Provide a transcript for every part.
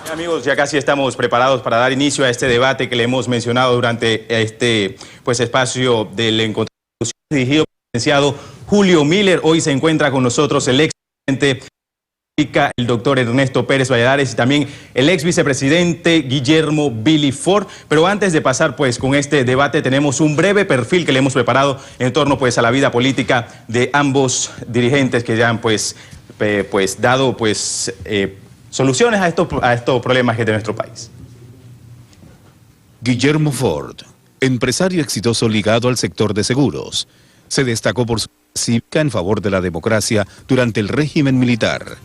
Amigos, ya casi estamos preparados para dar inicio a este debate que le hemos mencionado durante este espacio del encuentro dirigido por el licenciado Julio Miller. Hoy se encuentra con nosotros el expresidente el doctor Ernesto Pérez Valladares y también el ex vicepresidente Guillermo Billy Ford. Pero antes de pasar con este debate tenemos un breve perfil que le hemos preparado en torno a la vida política de ambos dirigentes que ya han dado soluciones a estos problemas que de nuestro país. Guillermo Ford, empresario exitoso ligado al sector de seguros, se destacó por su cívica en favor de la democracia durante el régimen militar.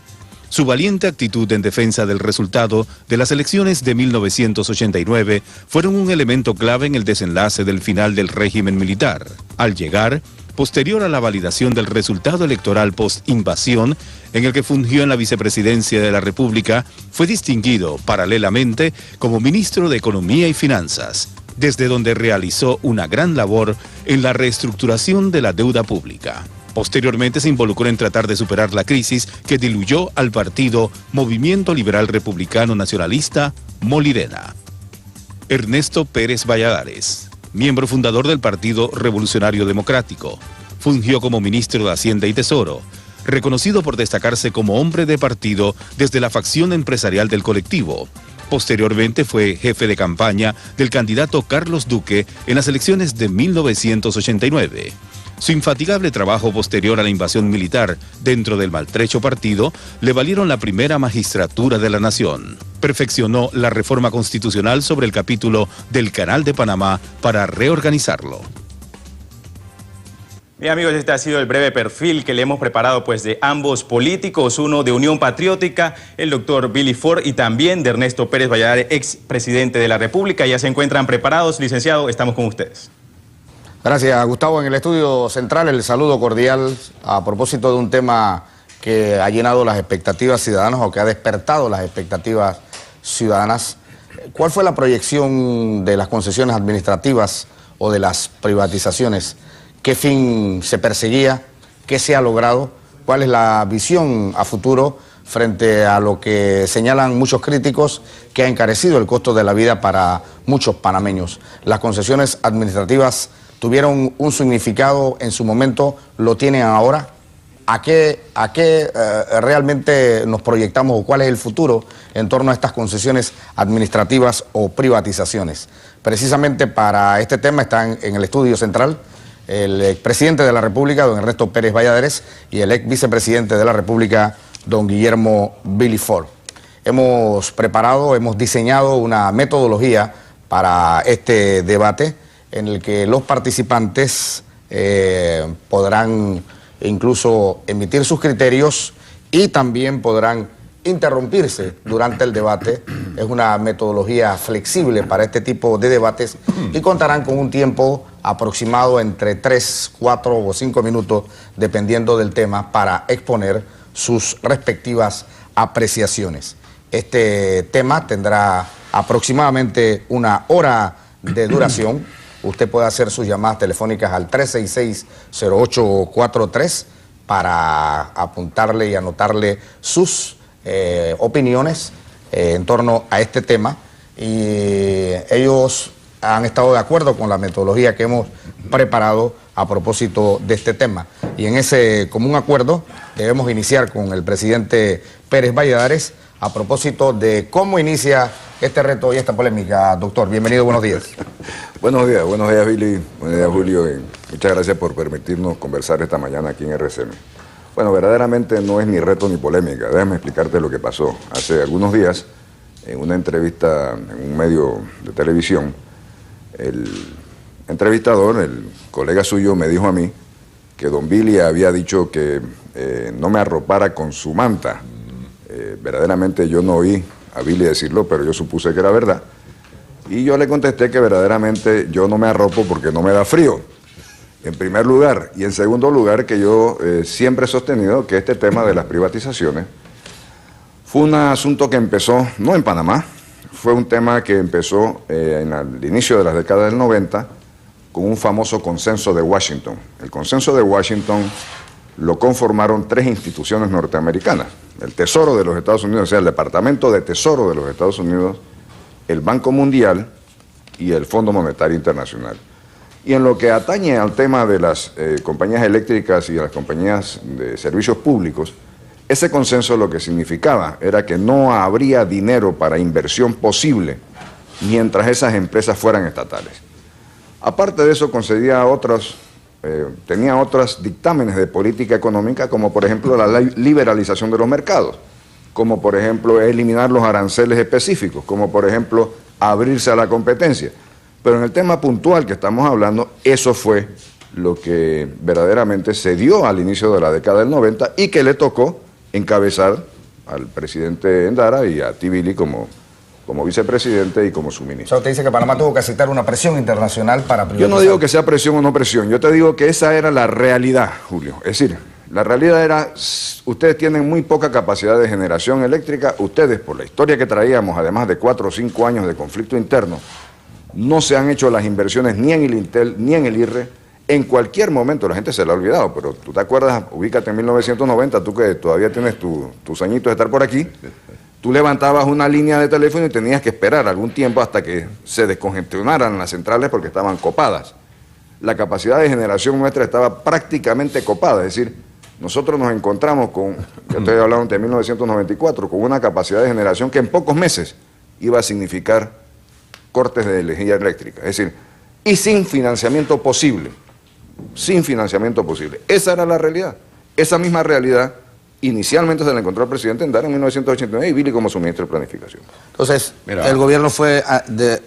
Su valiente actitud en defensa del resultado de las elecciones de 1989 fueron un elemento clave en el desenlace del final del régimen militar. Al llegar, posterior a la validación del resultado electoral post-invasión, en el que fungió en la vicepresidencia de la República, fue distinguido paralelamente como ministro de Economía y Finanzas, desde donde realizó una gran labor en la reestructuración de la deuda pública. Posteriormente se involucró en tratar de superar la crisis que diluyó al partido Movimiento Liberal Republicano Nacionalista, Molirena. Ernesto Pérez Valladares, miembro fundador del Partido Revolucionario Democrático, fungió como ministro de Hacienda y Tesoro, reconocido por destacarse como hombre de partido desde la facción empresarial del colectivo. Posteriormente fue jefe de campaña del candidato Carlos Duque en las elecciones de 1989. Su infatigable trabajo posterior a la invasión militar dentro del maltrecho partido le valieron la primera magistratura de la nación. Perfeccionó la reforma constitucional sobre el capítulo del Canal de Panamá para reorganizarlo. Bien, amigos, este ha sido el breve perfil que le hemos preparado de ambos políticos, uno de Unión Patriótica, el doctor Billy Ford, y también de Ernesto Pérez Valladares, ex presidente de la República. Ya se encuentran preparados, licenciado, estamos con ustedes. Gracias, Gustavo. En el estudio central, el saludo cordial a propósito de un tema que ha llenado las expectativas ciudadanas o que ha despertado las expectativas ciudadanas. ¿Cuál fue la proyección de las concesiones administrativas o de las privatizaciones? ¿Qué fin se perseguía? ¿Qué se ha logrado? ¿Cuál es la visión a futuro frente a lo que señalan muchos críticos que ha encarecido el costo de la vida para muchos panameños? Las concesiones administrativas tuvieron un significado en su momento, lo tienen ahora. ¿A qué realmente nos proyectamos o cuál es el futuro en torno a estas concesiones administrativas o privatizaciones? Precisamente para este tema están en el estudio central el expresidente de la República, don Ernesto Pérez Valladares, y el ex vicepresidente de la República, don Guillermo Billy Ford. Hemos diseñado una metodología para este debate en el que los participantes podrán incluso emitir sus criterios y también podrán interrumpirse durante el debate. Es una metodología flexible para este tipo de debates y contarán con un tiempo aproximado entre 3, 4 o 5 minutos, dependiendo del tema, para exponer sus respectivas apreciaciones. Este tema tendrá aproximadamente una hora de duración. Usted puede hacer sus llamadas telefónicas al 366-0843 para apuntarle y anotarle sus opiniones en torno a este tema, y ellos han estado de acuerdo con la metodología que hemos preparado a propósito de este tema. Y en ese común acuerdo debemos iniciar con el presidente Pérez Valladares a propósito de cómo inicia este reto y esta polémica. Doctor, bienvenido, buenos días. Buenos días Billy, buenos días Julio, y muchas gracias por permitirnos conversar esta mañana aquí en RCM. Bueno, verdaderamente no es ni reto ni polémica. Déjame explicarte lo que pasó. Hace algunos días, en una entrevista en un medio de televisión, el entrevistador, el colega suyo, me dijo a mí que don Billy había dicho que no me arropara con su manta. Verdaderamente yo no oí a Billy decirlo, pero yo supuse que era verdad. Y yo le contesté que verdaderamente yo no me arropo porque no me da frío. En primer lugar. Y en segundo lugar, que yo siempre he sostenido que este tema de las privatizaciones fue un asunto que empezó, no en Panamá, fue un tema que empezó en el inicio de las décadas del 90 con un famoso consenso de Washington. El consenso de Washington lo conformaron 3 instituciones norteamericanas: el Tesoro de los Estados Unidos, o sea, el Departamento de Tesoro de los Estados Unidos, el Banco Mundial y el Fondo Monetario Internacional. Y en lo que atañe al tema de las compañías eléctricas y a las compañías de servicios públicos, ese consenso lo que significaba era que no habría dinero para inversión posible mientras esas empresas fueran estatales. Aparte de eso, concedía tenía otros dictámenes de política económica, como por ejemplo la liberalización de los mercados, como por ejemplo eliminar los aranceles específicos, como por ejemplo abrirse a la competencia. Pero en el tema puntual que estamos hablando, eso fue lo que verdaderamente se dio al inicio de la década del 90 y que le tocó encabezar al presidente Endara y a Tibili como vicepresidente y como su ministro. O sea, usted dice que Panamá tuvo que aceptar una presión internacional para privatizar. Yo no digo que sea presión o no presión, yo te digo que esa era la realidad, Julio. Es decir, la realidad era, ustedes tienen muy poca capacidad de generación eléctrica, ustedes por la historia que traíamos, además de 4 o 5 años de conflicto interno, no se han hecho las inversiones ni en el Intel ni en el IRRE. En cualquier momento, la gente se lo ha olvidado, pero tú te acuerdas, ubícate en 1990, tú que todavía tienes tus añitos de estar por aquí, tú levantabas una línea de teléfono y tenías que esperar algún tiempo hasta que se descongestionaran las centrales porque estaban copadas. La capacidad de generación nuestra estaba prácticamente copada, es decir, nosotros nos encontramos con, yo estoy hablando de 1994, con una capacidad de generación que en pocos meses iba a significar cortes de energía eléctrica, es decir, y sin financiamiento posible, sin financiamiento posible. Esa era la realidad. Esa misma realidad inicialmente se la encontró el presidente Endara en 1989 y Billy como su ministro de Planificación. Entonces, Mira, el gobierno fue,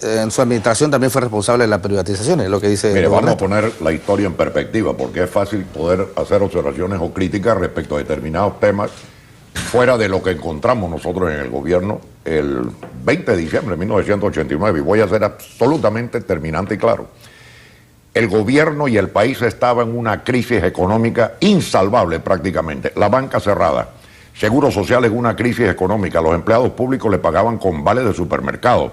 en su administración también fue responsable de las privatizaciones, es lo que dice mire, el vamos a gobierno. poner la historia en perspectiva, porque es fácil poder hacer observaciones o críticas respecto a determinados temas fuera de lo que encontramos nosotros en el gobierno el 20 de diciembre de 1989, y voy a ser absolutamente terminante y claro. El gobierno y el país estaban en una crisis económica insalvable prácticamente, la banca cerrada, Seguro Social en una crisis económica, los empleados públicos le pagaban con vales de supermercado,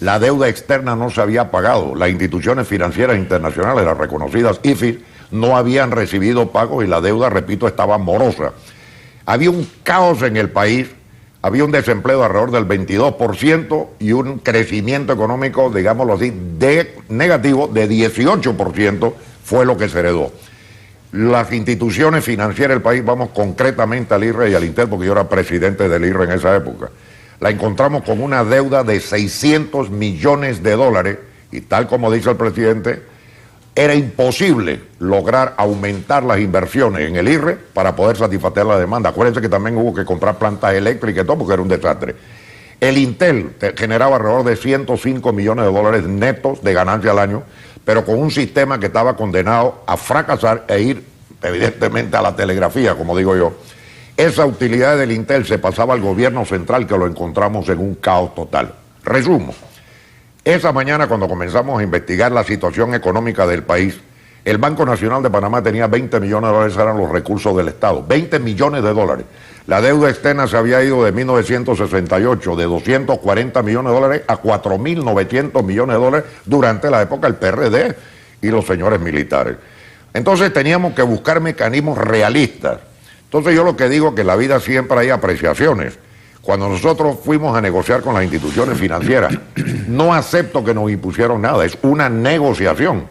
la deuda externa no se había pagado, las instituciones financieras internacionales, las reconocidas IFIs, no habían recibido pagos y la deuda, repito, estaba morosa. Había un caos en el país, había un desempleo de alrededor del 22% y un crecimiento económico, digámoslo así, negativo de 18% fue lo que se heredó. Las instituciones financieras del país, vamos concretamente al IRRE y al Intel, porque yo era presidente del IRRE en esa época, la encontramos con una deuda de 600 millones de dólares y tal como dice el presidente, era imposible lograr aumentar las inversiones en el IRRE para poder satisfacer la demanda. Acuérdense que también hubo que comprar plantas eléctricas y todo porque era un desastre. El Intel generaba alrededor de 105 millones de dólares netos de ganancia al año, pero con un sistema que estaba condenado a fracasar e ir evidentemente a la telegrafía, como digo yo. Esa utilidad del Intel se pasaba al gobierno central, que lo encontramos en un caos total. Resumo. Esa mañana, cuando comenzamos a investigar la situación económica del país, el Banco Nacional de Panamá tenía 20 millones de dólares, eran los recursos del Estado, 20 millones de dólares. La deuda externa se había ido de 1968, de 240 millones de dólares a 4.900 millones de dólares durante la época del PRD y los señores militares. Entonces teníamos que buscar mecanismos realistas. Entonces yo lo que digo es que en la vida siempre hay apreciaciones. Cuando nosotros fuimos a negociar con las instituciones financieras, no acepto que nos impusieron nada, es una negociación.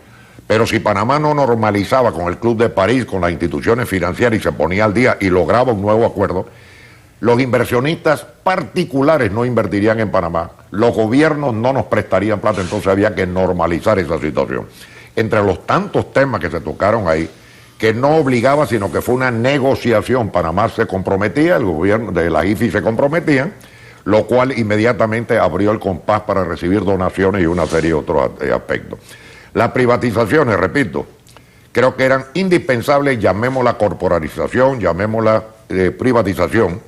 Pero si Panamá no normalizaba con el Club de París, con las instituciones financieras y se ponía al día y lograba un nuevo acuerdo, los inversionistas particulares no invertirían en Panamá, los gobiernos no nos prestarían plata, entonces había que normalizar esa situación. Entre los tantos temas que se tocaron ahí, que no obligaba, sino que fue una negociación. Panamá se comprometía, el gobierno de la IFI se comprometía, lo cual inmediatamente abrió el compás para recibir donaciones y una serie de otros aspectos. Las privatizaciones, repito, creo que eran indispensables, llamémosla corporalización, llamémosla privatización.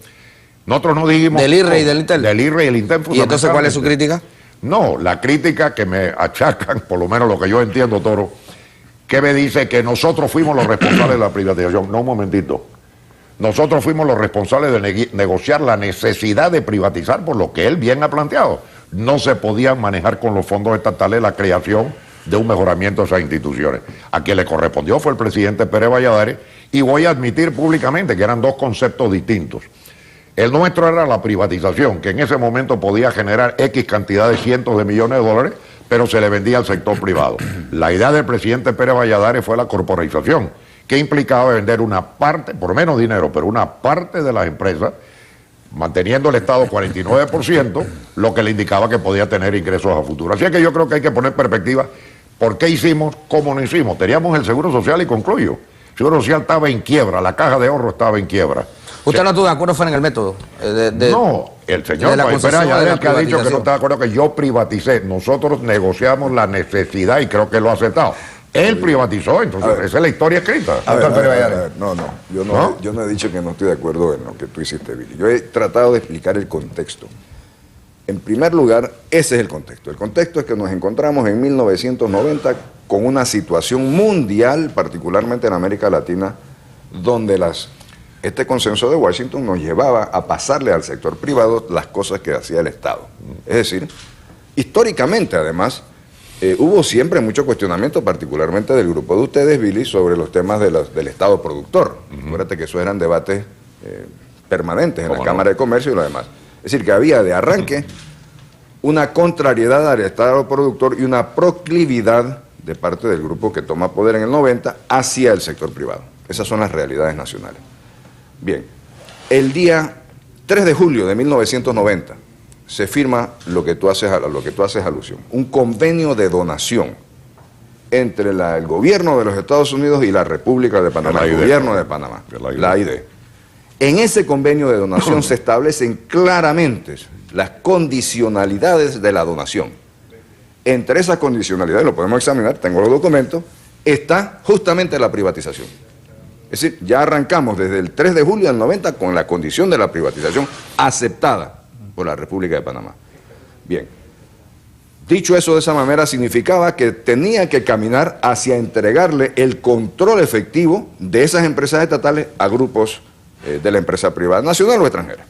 Nosotros no dijimos... ¿Del IRRE y del Intel? Del IRRE y el Intel. ¿Y entonces cuál es su crítica? No, la crítica que me achacan, por lo menos lo que yo entiendo, Toro, ¿Qué me dice? Que nosotros fuimos los responsables de la privatización. No, un momentito. Nosotros fuimos los responsables de negociar la necesidad de privatizar por lo que él bien ha planteado. No se podía manejar con los fondos estatales la creación de un mejoramiento de esas instituciones. A quien le correspondió fue el presidente Pérez Valladares, y voy a admitir públicamente que eran dos conceptos distintos. El nuestro era la privatización, que en ese momento podía generar X cantidad de cientos de millones de dólares, pero se le vendía al sector privado. La idea del presidente Pérez Valladares fue la corporatización, que implicaba vender una parte, por menos dinero, pero una parte de las empresas, manteniendo el Estado 49%, lo que le indicaba que podía tener ingresos a futuro. Así es que yo creo que hay que poner perspectiva por qué hicimos, cómo no hicimos. Teníamos el Seguro Social y concluyo. El Seguro Social estaba en quiebra, la caja de ahorro estaba en quiebra. ¿Usted no estuvo de acuerdo fue en el método? No, el señor Pérez Valladares que ha dicho que no está de acuerdo que yo privaticé. Nosotros negociamos la necesidad y creo que lo ha aceptado. Él privatizó, entonces esa es la historia escrita. Yo no he dicho que no estoy de acuerdo en lo que tú hiciste, Billy. Yo he tratado de explicar el contexto. En primer lugar, ese es el contexto. El contexto es que nos encontramos en 1990 con una situación mundial, particularmente en América Latina, donde este consenso de Washington nos llevaba a pasarle al sector privado las cosas que hacía el Estado. Es decir, históricamente además, hubo siempre mucho cuestionamiento, particularmente del grupo de ustedes, Billy, sobre los temas del Estado productor. Acuérdate que esos eran debates permanentes en la Cámara de Comercio y lo demás. Es decir, que había de arranque una contrariedad al Estado productor y una proclividad de parte del grupo que toma poder en el 90 hacia el sector privado. Esas son las realidades nacionales. Bien, el día 3 de julio de 1990 se firma lo que tú haces alusión, un convenio de donación entre el gobierno de los Estados Unidos y la República de Panamá, el gobierno de Panamá, la AID. En ese convenio de donación se establecen claramente las condicionalidades de la donación. Entre esas condicionalidades, lo podemos examinar, tengo los documentos, está justamente la privatización. Es decir, ya arrancamos desde el 3 de julio del 90 con la condición de la privatización aceptada por la República de Panamá. Bien, dicho eso de esa manera, significaba que tenía que caminar hacia entregarle el control efectivo de esas empresas estatales a grupos de la empresa privada, nacional o extranjera.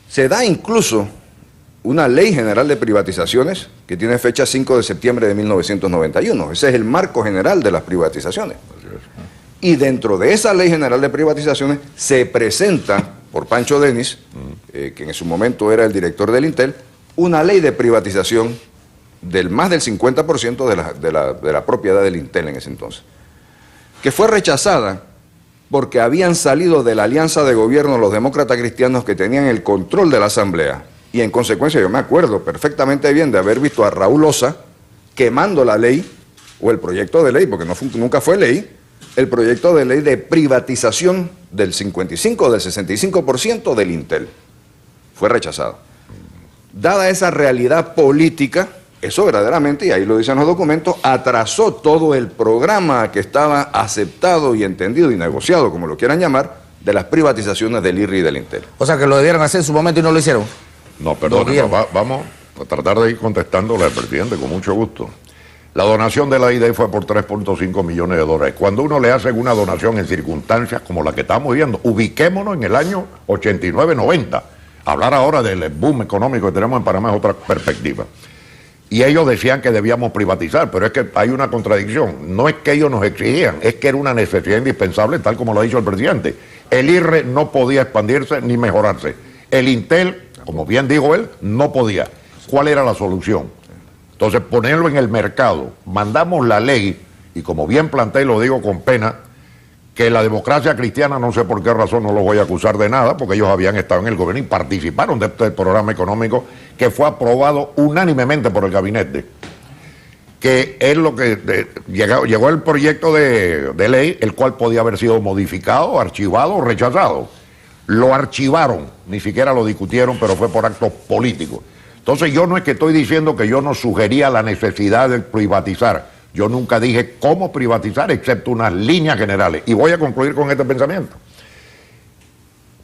Se da incluso una ley general de privatizaciones que tiene fecha 5 de septiembre de 1991. Ese es el marco general de las privatizaciones. Y dentro de esa ley general de privatizaciones se presenta por Pancho Denis, que en su momento era el director del Intel, una ley de privatización del más del 50% de la propiedad del Intel en ese entonces, que fue rechazada porque habían salido de la alianza de gobierno los demócratas cristianos que tenían el control de la Asamblea, y en consecuencia yo me acuerdo perfectamente bien de haber visto a Raúl Osa quemando la ley, o el proyecto de ley, porque nunca fue ley, el proyecto de ley de privatización del 55 o del 65% del Intel. Fue rechazado. Dada esa realidad política, eso verdaderamente, y ahí lo dicen los documentos, atrasó todo el programa que estaba aceptado y entendido y negociado, como lo quieran llamar, de las privatizaciones del IRRI y del Intel. O sea, que lo debieron hacer en su momento y no lo hicieron. No, perdón, vamos a tratar de ir contestándole al presidente con mucho gusto. La donación de la AID fue por 3.5 millones de dólares. Cuando uno le hace una donación en circunstancias como la que estamos viendo, ubiquémonos en el año 89-90. Hablar ahora del boom económico que tenemos en Panamá es otra perspectiva. Y ellos decían que debíamos privatizar, pero es que hay una contradicción. No es que ellos nos exigían, es que era una necesidad indispensable, tal como lo ha dicho el presidente. El IRRE no podía expandirse ni mejorarse. El Intel, como bien dijo él, no podía. ¿Cuál era la solución? Entonces, ponerlo en el mercado. Mandamos la ley, y como bien planteé, lo digo con pena, que la democracia cristiana, no sé por qué razón, no los voy a acusar de nada, porque ellos habían estado en el gobierno y participaron de este programa económico que fue aprobado unánimemente por el gabinete. Que es lo que llegó el proyecto de ley, el cual podía haber sido modificado, archivado o rechazado. Lo archivaron, ni siquiera lo discutieron, pero fue por actos políticos. Entonces yo no es que estoy diciendo que yo no sugería la necesidad de privatizar. Yo nunca dije cómo privatizar, excepto unas líneas generales. Y voy a concluir con este pensamiento.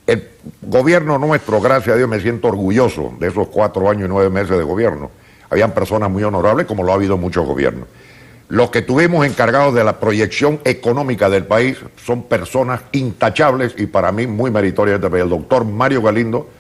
El gobierno nuestro, gracias a Dios, me siento orgulloso de esos 4 años y 9 meses de gobierno. Habían personas muy honorables, como lo ha habido muchos gobiernos. Los que tuvimos encargados de la proyección económica del país son personas intachables y para mí muy meritorias del país. El doctor Mario Galindo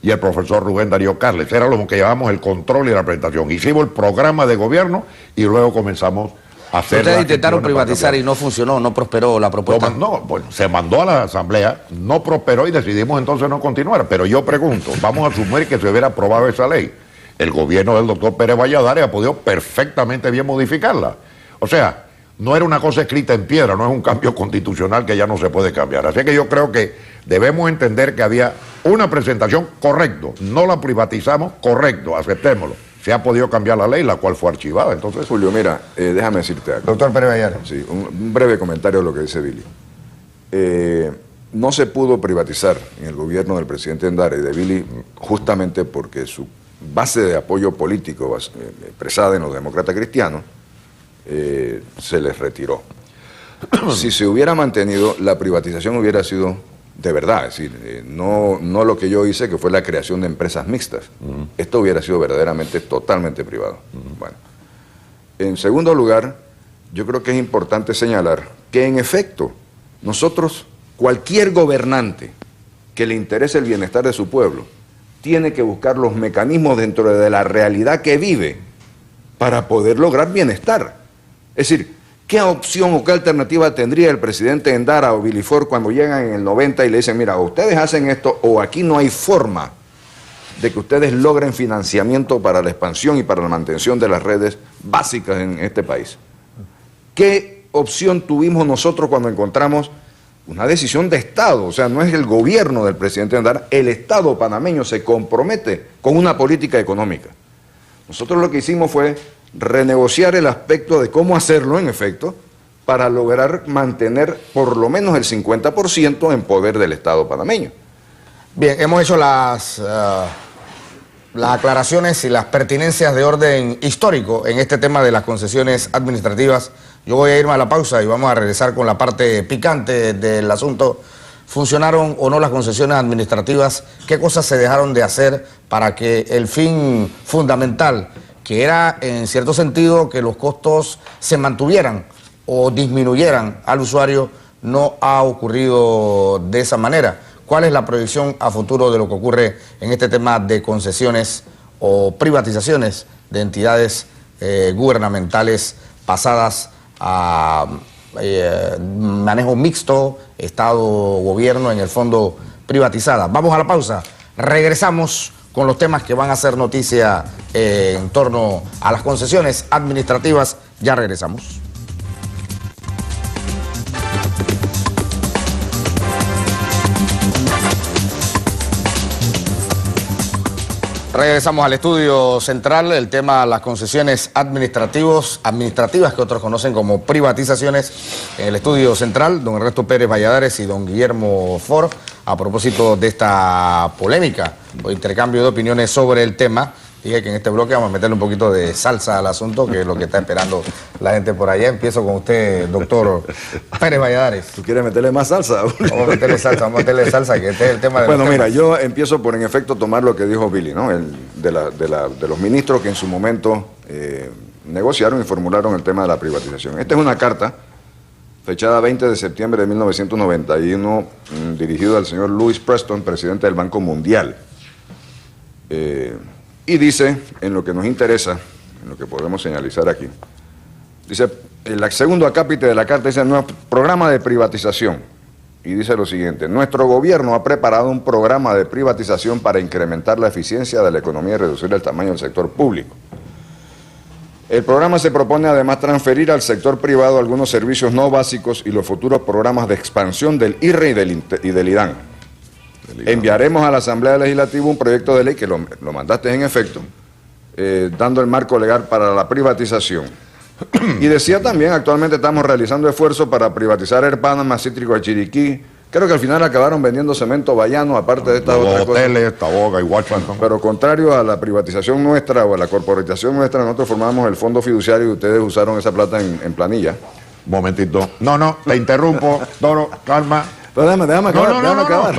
y el profesor Rubén Darío Carles. Eran los que llevamos el control y la presentación. Hicimos el programa de gobierno y luego comenzamos a hacer... Ustedes intentaron privatizar y no funcionó, no prosperó la propuesta. No, bueno, se mandó a la asamblea, no prosperó y decidimos entonces no continuar. Pero yo pregunto, vamos a asumir que se hubiera aprobado esa ley. El gobierno del doctor Pérez Valladares ha podido perfectamente bien modificarla. O sea, no era una cosa escrita en piedra, no es un cambio constitucional que ya no se puede cambiar. Así que yo creo que debemos entender que había una presentación, correcto, no la privatizamos, correcto, aceptémoslo. Se ha podido cambiar la ley, la cual fue archivada. Entonces, Julio, mira, déjame decirte algo. Doctor Pérez Valladares. Sí, un breve comentario de lo que dice Billy. No se pudo privatizar en el gobierno del presidente Endara y de Billy justamente porque su base de apoyo político expresada en los demócratas cristianos se les retiró. Si se hubiera mantenido, la privatización hubiera sido de verdad, es decir, no lo que yo hice, que fue la creación de empresas mixtas. Esto hubiera sido verdaderamente totalmente privado. Bueno. En segundo lugar, yo creo que es importante señalar que en efecto, nosotros, cualquier gobernante que le interese el bienestar de su pueblo, tiene que buscar los mecanismos dentro de la realidad que vive para poder lograr bienestar. Es decir, ¿qué opción o qué alternativa tendría el presidente Endara o Billy Ford cuando llegan en el 90 y le dicen, mira, o ustedes hacen esto o aquí no hay forma de que ustedes logren financiamiento para la expansión y para la mantención de las redes básicas en este país? ¿Qué opción tuvimos nosotros cuando encontramos una decisión de Estado? O sea, no es el gobierno del presidente Endara, el Estado panameño se compromete con una política económica. Nosotros lo que hicimos fue renegociar el aspecto de cómo hacerlo, en efecto, para lograr mantener por lo menos el 50% en poder del Estado panameño. Bien, hemos hecho las aclaraciones y las pertinencias de orden histórico en este tema de las concesiones administrativas. Yo voy a irme a la pausa y vamos a regresar con la parte picante del asunto. ¿Funcionaron o no las concesiones administrativas? ¿Qué cosas se dejaron de hacer para que el fin fundamental, que era en cierto sentido que los costos se mantuvieran o disminuyeran al usuario, no ha ocurrido de esa manera? ¿Cuál es la proyección a futuro de lo que ocurre en este tema de concesiones o privatizaciones de entidades gubernamentales pasadas a manejo mixto, Estado-gobierno, en el fondo privatizada? Vamos a la pausa, regresamos con los temas que van a ser noticia en torno a las concesiones administrativas. Ya regresamos. Regresamos al estudio central, el tema de las concesiones administrativas que otros conocen como privatizaciones. En el estudio central, don Ernesto Pérez Valladares y don Guillermo Ford, a propósito de esta polémica o intercambio de opiniones sobre el tema. Dije que en este bloque vamos a meterle un poquito de salsa al asunto, que es lo que está esperando la gente por allá. Empiezo con usted, doctor Pérez Valladares. ¿Tú quieres meterle más salsa? Vamos a meterle salsa, que este es el tema de Bueno, los mira, temas. yo empiezo por en efecto tomar lo que dijo Billy, ¿no? De los ministros que en su momento negociaron y formularon el tema de la privatización. Esta es una carta fechada 20 de septiembre de 1991, dirigido al señor Louis Preston, presidente del Banco Mundial. Y dice, en lo que nos interesa, en lo que podemos señalizar aquí, dice, el segundo acápite de la carta dice, nuestro programa de privatización, y dice lo siguiente: nuestro gobierno ha preparado un programa de privatización para incrementar la eficiencia de la economía y reducir el tamaño del sector público. El programa se propone además transferir al sector privado algunos servicios no básicos y los futuros programas de expansión del IRRE y del IDAN. Enviaremos a la Asamblea Legislativa un proyecto de ley, que lo mandaste en efecto, dando el marco legal para la privatización. Y decía también, actualmente estamos realizando esfuerzos para privatizar Air Panama, Cítrico de Chiriquí. Creo que al final acabaron vendiendo cemento bayano, aparte de estas los otras cosas. hoteles, Taboga y Washington. Pero contrario a la privatización nuestra o a la corporatización nuestra, nosotros formamos el fondo fiduciario y ustedes usaron esa plata en planilla. Momentito. No, te interrumpo, Toro, calma. Pero déjame acabar.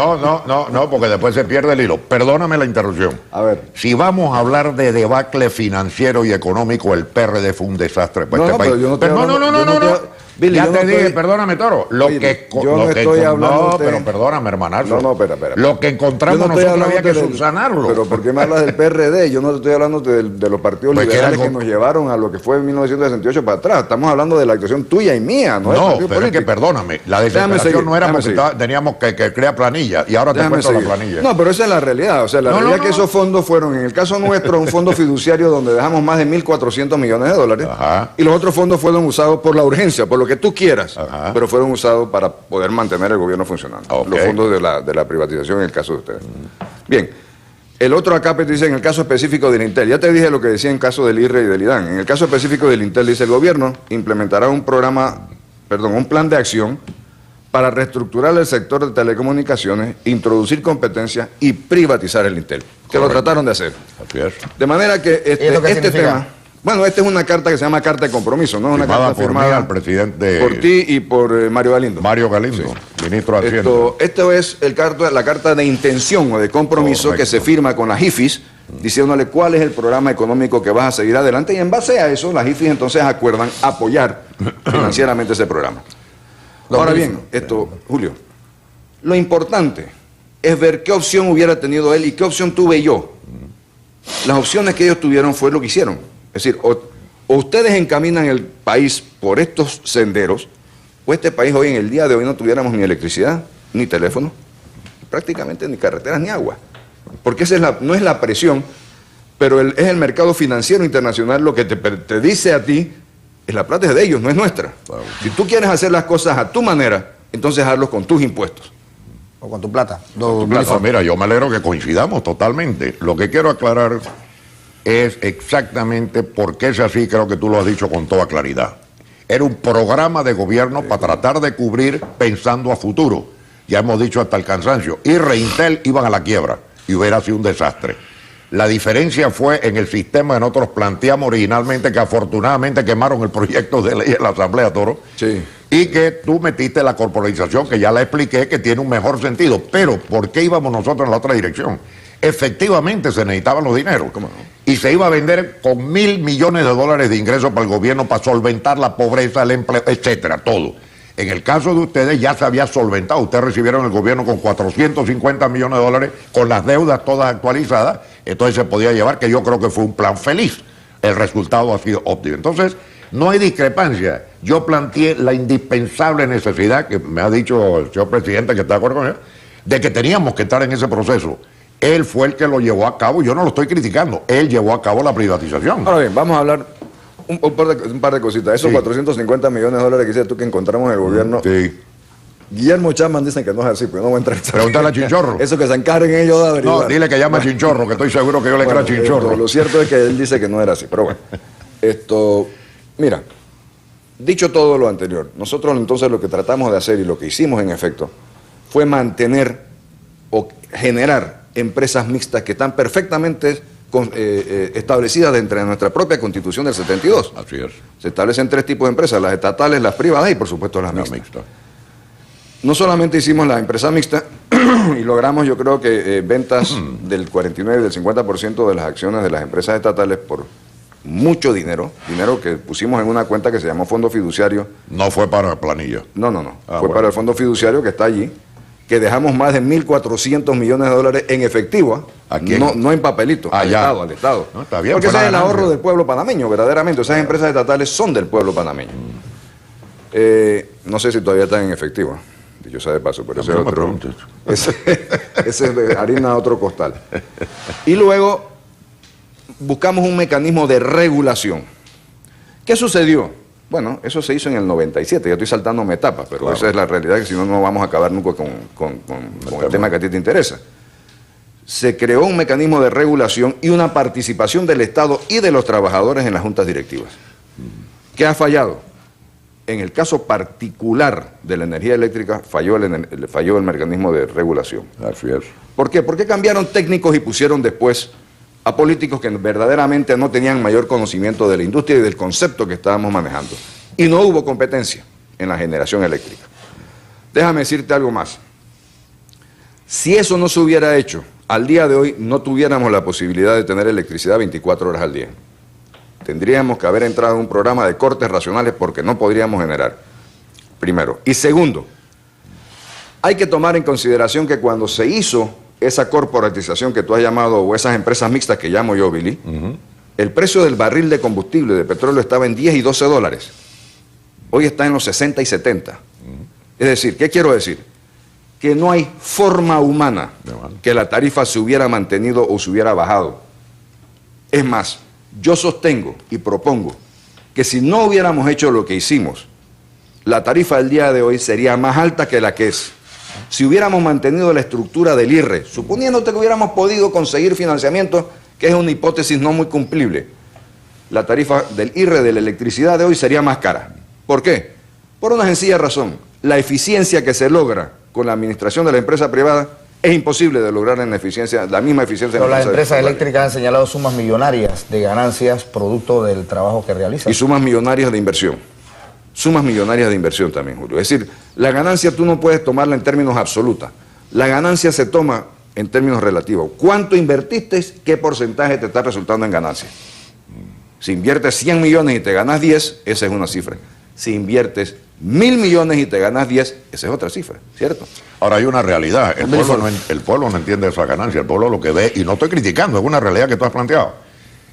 No, porque después se pierde el hilo. Perdóname la interrupción. A ver. Si vamos a hablar de debacle financiero y económico, el PRD fue un desastre para este país. Pero yo no estoy hablando- no. Billy, Ya yo no te dije, estoy- perdóname, Toro. Yo no estoy hablando de- pero perdóname, hermanazo. No, espera. Lo que encontramos Yo no estoy nosotros había que hablando subsanarlo. Pero ¿por qué me hablas del PRD? Yo no te estoy hablando de los partidos Pues que liberales era que nos llevaron a lo que fue en 1968 para atrás. Estamos hablando de la actuación tuya y mía, no del No, partido pero es que político. perdóname, la Déjame desesperación seguir, no era déjame porque seguir. teníamos que crear planilla y ahora te Déjame cuento la seguir. planilla. No, pero esa es la realidad. O sea, la realidad es que esos fondos fueron, en el caso nuestro, un fondo fiduciario donde dejamos más de 1.400 millones de dólares. Ajá. Y los otros fondos fueron usados por la urgencia, por lo que tú quieras. Ajá. Pero fueron usados para poder mantener el gobierno funcionando. Ok. Los fondos de la privatización en el caso de ustedes. Bien. El otro acá dice en el caso específico del Intel. Ya te dije lo que decía en caso del IRRE y del IDAN. En el caso específico del Intel dice el gobierno implementará un plan de acción para reestructurar el sector de telecomunicaciones, introducir competencia y privatizar el Intel. Que lo Correcto. trataron de hacer. Así es. De manera que ¿Esto qué este significa? tema... Bueno, esta es una carta que se llama carta de compromiso, no es una Firmada carta por mí firmada al presidente por ti y por Mario Galindo. Mario Galindo, ministro de Hacienda. Esto es la carta de intención o de compromiso Correcto. que se firma con la JIFIS, diciéndole cuál es el programa económico que vas a seguir adelante, y en base a eso las JIFIS entonces acuerdan apoyar financieramente ese programa. Ahora bien, Julio, lo importante es ver qué opción hubiera tenido él y qué opción tuve yo. Las opciones que ellos tuvieron fue lo que hicieron. Es decir, o ustedes encaminan el país por estos senderos, o este país hoy en el día de hoy no tuviéramos ni electricidad, ni teléfono, prácticamente ni carreteras, ni agua. Porque esa no es la presión, pero es el mercado financiero internacional lo que te dice a ti, es la plata es de ellos, no es nuestra. Claro. Si tú quieres hacer las cosas a tu manera, entonces hazlos con tus impuestos. O con tu plata. No, mira, yo me alegro que coincidamos totalmente. Lo que quiero aclarar es exactamente por qué es así, creo que tú lo has dicho con toda claridad. Era un programa de gobierno para tratar de cubrir pensando a futuro. Ya hemos dicho hasta el cansancio. Y Reintel iban a la quiebra y hubiera sido un desastre. La diferencia fue en el sistema que nosotros planteamos originalmente, que afortunadamente quemaron el proyecto de ley en la Asamblea, Toro. Sí. Y que tú metiste la corporalización, que ya la expliqué, que tiene un mejor sentido. Pero, ¿por qué íbamos nosotros en la otra dirección? Efectivamente se necesitaban los dineros. ¿Cómo no? Y se iba a vender con $1.000 millones de ingresos para el gobierno, para solventar la pobreza, el empleo, etcétera, todo. En el caso de ustedes ya se había solventado. Ustedes recibieron el gobierno con $450 millones, con las deudas todas actualizadas. Entonces se podía llevar, que yo creo que fue un plan feliz. El resultado ha sido óptimo. Entonces, no hay discrepancia. Yo planteé la indispensable necesidad, que me ha dicho el señor presidente, que está de acuerdo con él, de que teníamos que estar en ese proceso. Él fue el que lo llevó a cabo, yo no lo estoy criticando, él llevó a cabo la privatización. Ahora bien, vamos a hablar un par de cositas. Esos Sí. 450 millones de dólares que dices tú que encontramos en el gobierno, Sí. Guillermo Chapman dicen que no es así, porque no voy a entrar. Pregúntale a Chinchorro. Eso que se encarguen ellos de averiguar. No, dile que llame a Chinchorro, que estoy seguro que yo le creo a Chinchorro. Lo cierto es que él dice que no era así, pero bueno. Mira, dicho todo lo anterior, nosotros entonces lo que tratamos de hacer y lo que hicimos en efecto fue mantener o generar empresas mixtas que están perfectamente establecidas dentro de nuestra propia Constitución del 72. Así es. Se establecen 3 tipos de empresas, las estatales, las privadas y por supuesto las La mixtas. mixta. No solamente hicimos la empresa mixta y logramos yo creo que ventas del 49 y del 50% de las acciones de las empresas estatales por mucho dinero que pusimos en una cuenta que se llamó Fondo Fiduciario. No fue para planilla. No. Ah, Fue bueno. para el Fondo Fiduciario que está allí, que dejamos más de 1.400 millones de dólares en efectivo. ¿A quién? No en papelito, Ah, ya. al Estado. No, está bien, Porque fue ese la es el ganancia. ahorro del pueblo panameño, verdaderamente. Esas empresas estatales son del pueblo panameño. No sé si todavía están en efectivo. Dicho sea de paso, pero ese es No me otro. preguntes. Ese es de harina a otro costal. Y luego buscamos un mecanismo de regulación. ¿Qué sucedió? Bueno, eso se hizo en el 97, ya estoy saltándome etapas, pero Claro. esa es la realidad, que si no, no vamos a acabar nunca con el tema que a ti te interesa. Se creó un mecanismo de regulación y una participación del Estado y de los trabajadores en las juntas directivas. ¿Qué ha fallado? En el caso particular de la energía eléctrica, falló el mecanismo de regulación. Así es. ¿Por qué? Porque cambiaron técnicos y pusieron después a políticos que verdaderamente no tenían mayor conocimiento de la industria y del concepto que estábamos manejando. Y no hubo competencia en la generación eléctrica. Déjame decirte algo más. Si eso no se hubiera hecho, al día de hoy no tuviéramos la posibilidad de tener electricidad 24 horas al día. Tendríamos que haber entrado en un programa de cortes racionales porque no podríamos generar, primero. Y segundo, hay que tomar en consideración que cuando se hizo esa corporatización que tú has llamado, o esas empresas mixtas que llamo yo, Billy, el precio del barril de combustible, de petróleo, estaba en 10 y 12 dólares. Hoy está en los 60 y 70. Es decir, ¿qué quiero decir? Que no hay forma humana que la tarifa se hubiera mantenido o se hubiera bajado. Es más, yo sostengo y propongo que si no hubiéramos hecho lo que hicimos, la tarifa del día de hoy sería más alta que la que es. Si hubiéramos mantenido la estructura del IRRE, suponiéndote que hubiéramos podido conseguir financiamiento, que es una hipótesis no muy cumplible, la tarifa del IRRE de la electricidad de hoy sería más cara. ¿Por qué? Por una sencilla razón. La eficiencia que se logra con la administración de la empresa privada es imposible de lograr en eficiencia, la misma eficiencia. Pero las empresas eléctricas han señalado sumas millonarias de ganancias producto del trabajo que realizan. Y sumas millonarias de inversión. Sumas millonarias de inversión también, Julio. Es decir, la ganancia tú no puedes tomarla en términos absolutos. La ganancia se toma en términos relativos. ¿Cuánto invertiste? ¿Qué porcentaje te está resultando en ganancia? Si inviertes 100 millones y te ganas 10, esa es una cifra. Si inviertes 1.000 millones y te ganas 10, esa es otra cifra, ¿cierto? Ahora hay una realidad, el pueblo no entiende esa ganancia, el pueblo lo que ve, y no estoy criticando, es una realidad que tú has planteado,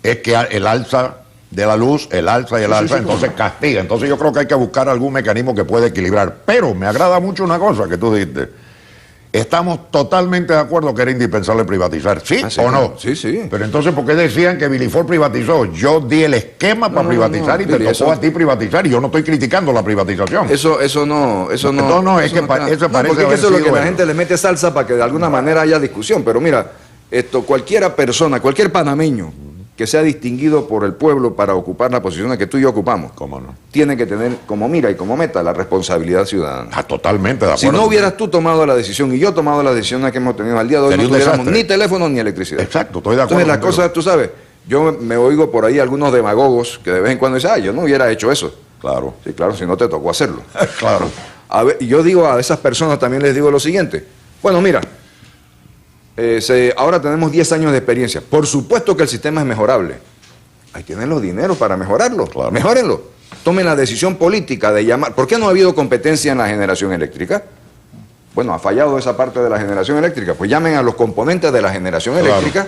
es que el alza de la luz, el alza y el alza, entonces castiga. Entonces yo creo que hay que buscar algún mecanismo que pueda equilibrar. Pero me agrada mucho una cosa que tú dijiste. Estamos totalmente de acuerdo que era indispensable privatizar, ¿sí, sí o no? Sí, sí. Pero entonces, ¿por qué decían que Bilifor privatizó? Yo di el esquema para privatizar y te tocó a ti privatizar, y yo no estoy criticando la privatización. Eso no, porque eso es lo que la gente le mete salsa para que de alguna manera haya discusión. Pero mira, cualquier persona, cualquier panameño que sea distinguido por el pueblo para ocupar la posición que tú y yo ocupamos, ¿cómo no? Tiene que tener como mira y como meta la responsabilidad ciudadana. Totalmente de acuerdo. Si no hubieras tú tomado la decisión y yo tomado la decisión que hemos tenido al día de hoy, no tuviéramos ni teléfono ni electricidad. Exacto, estoy de acuerdo. Entonces las cosas, tú sabes, yo me oigo por ahí algunos demagogos que de vez en cuando dicen, yo no hubiera hecho eso. Claro. Sí, claro, si no te tocó hacerlo. Claro. Y yo digo a esas personas, también les digo lo siguiente. Bueno, mira, ahora tenemos 10 años de experiencia. Por supuesto que el sistema es mejorable. Ahí tienen los dineros para mejorarlo. Claro. Mejórenlo. Tomen la decisión política de llamar. ¿Por qué no ha habido competencia en la generación eléctrica? Bueno, ha fallado esa parte de la generación eléctrica. Pues llamen a los componentes de la generación eléctrica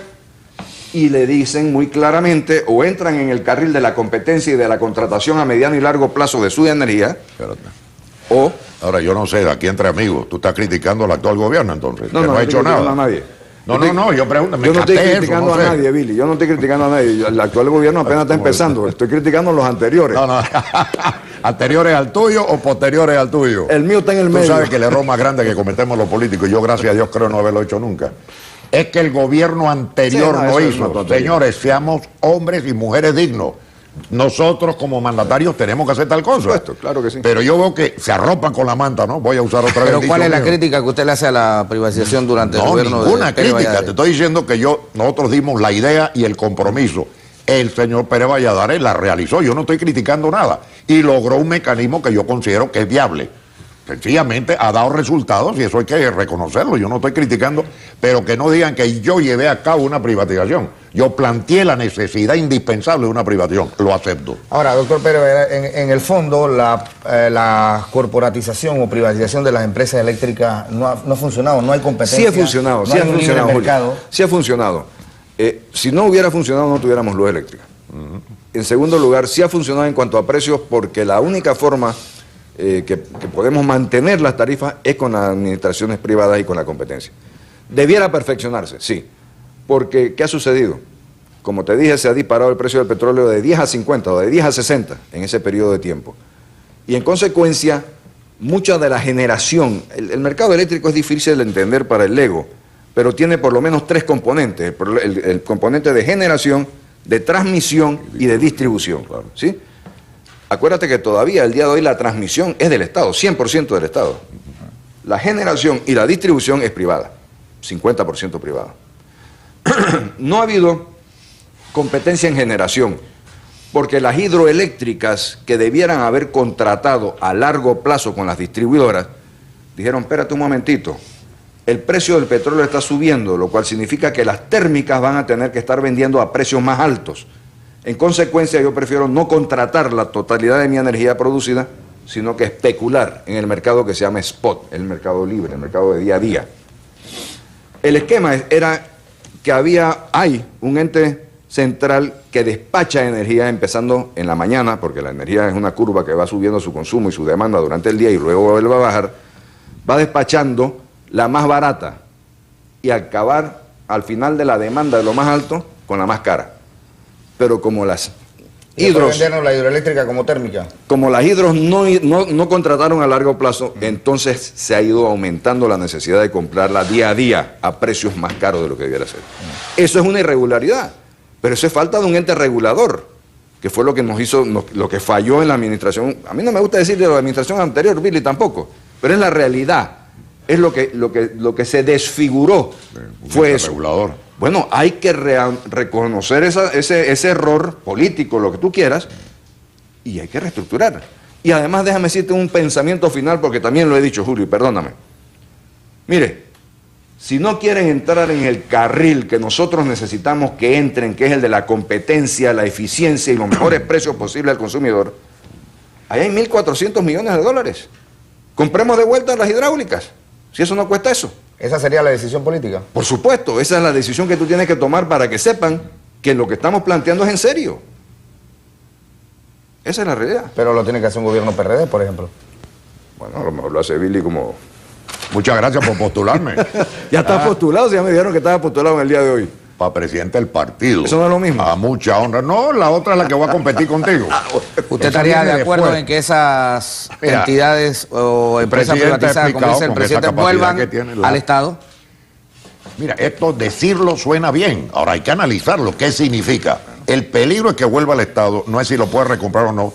y le dicen muy claramente, o entran en el carril de la competencia y de la contratación a mediano y largo plazo de su energía. Espérate. O... Ahora, yo no sé, aquí entre amigos, tú estás criticando al actual gobierno entonces. No, que no ha hecho nada. A nadie. Yo pregunto. Yo no estoy criticando a nadie, Billy. Yo no estoy criticando a nadie. El actual gobierno apenas está empezando. Estoy criticando a los anteriores. No. ¿Anteriores al tuyo o posteriores al tuyo? El mío está en el medio. Tú sabes que el error más grande que cometemos los políticos, y yo gracias a Dios creo no haberlo hecho nunca, es que el gobierno anterior lo hizo. Señores, seamos hombres y mujeres dignos. Nosotros como mandatarios tenemos que hacer tal cosa. Por supuesto, claro que sí. Pero yo veo que se arropan con la manta, ¿no? Voy a usar otra vez. Pero ¿cuál es la crítica que usted le hace a la privatización durante el gobierno de ninguna Pérez crítica. Valladares? Te estoy diciendo que nosotros dimos la idea y el compromiso. El señor Pérez Valladares la realizó. Yo no estoy criticando nada. Y logró un mecanismo que yo considero que es viable. Sencillamente ha dado resultados y eso hay que reconocerlo. Yo no estoy criticando, pero que no digan que yo llevé a cabo una privatización. Yo planteé la necesidad indispensable de una privatización. Lo acepto. Ahora, doctor Pérez, en el fondo, la corporatización o privatización de las empresas eléctricas no ha funcionado, no hay competencia. Sí ha funcionado, sí ha funcionado, Julio. Sí ha funcionado. Si no hubiera funcionado, no tuviéramos luz eléctrica. En segundo lugar, sí ha funcionado en cuanto a precios, porque la única forma que podemos mantener las tarifas es con las administraciones privadas y con la competencia. Debiera perfeccionarse, sí, porque ¿qué ha sucedido? Como te dije, se ha disparado el precio del petróleo de 10 a 50 o de 10 a 60 en ese periodo de tiempo. Y en consecuencia, mucha de la generación, el mercado eléctrico es difícil de entender para el ego, pero tiene por lo menos 3 componentes, el componente de generación, de transmisión y de distribución, ¿sí? Acuérdate que todavía el día de hoy la transmisión es del Estado, 100% del Estado. La generación y la distribución es privada, 50% privada. No ha habido competencia en generación, porque las hidroeléctricas que debieran haber contratado a largo plazo con las distribuidoras dijeron, espérate un momentito, el precio del petróleo está subiendo, lo cual significa que las térmicas van a tener que estar vendiendo a precios más altos. En consecuencia, yo prefiero no contratar la totalidad de mi energía producida, sino que especular en el mercado que se llama spot, el mercado libre, el mercado de día a día. El esquema era que hay un ente central que despacha energía empezando en la mañana, porque la energía es una curva que va subiendo su consumo y su demanda durante el día y luego vuelve a bajar, va despachando la más barata y acabar al final de la demanda de lo más alto con la más cara. Pero como las vendernos la hidroeléctrica como térmica. Como las hidros no contrataron a largo plazo, entonces se ha ido aumentando la necesidad de comprarla día a día a precios más caros de lo que debiera ser. Eso es una irregularidad, pero eso es falta de un ente regulador, que fue lo que lo que falló en la administración. A mí no me gusta decir de la administración anterior, Billy, tampoco, pero es la realidad. Es lo que se desfiguró, fue eso. Regulador. Bueno, hay que reconocer ese error político, lo que tú quieras, y hay que reestructurar. Y además déjame decirte un pensamiento final, porque también lo he dicho, Julio, y perdóname. Mire, si no quieren entrar en el carril que nosotros necesitamos que entren, que es el de la competencia, la eficiencia y los mejores precios posibles al consumidor, ahí hay 1.400 millones de dólares. Compremos de vuelta las hidráulicas, si eso no cuesta eso. ¿Esa sería la decisión política? Por supuesto, esa es la decisión que tú tienes que tomar para que sepan que lo que estamos planteando es en serio. Esa es la realidad. Pero lo tiene que hacer un gobierno PRD, por ejemplo. Bueno, a lo mejor lo hace Billy como... Muchas gracias por postularme. Ya está postulado, ya me dijeron que estaba postulado en el día de hoy. Para presidente del partido. Eso no es lo mismo. A mucha honra. No, la otra es la que voy a competir contigo. ¿Usted estaría de acuerdo en que esas entidades o empresas privatizadas, como dice el presidente, vuelvan al Estado? Mira, esto decirlo suena bien. Ahora hay que analizarlo. ¿Qué significa? El peligro es que vuelva al Estado, no es si lo puede recomprar o no.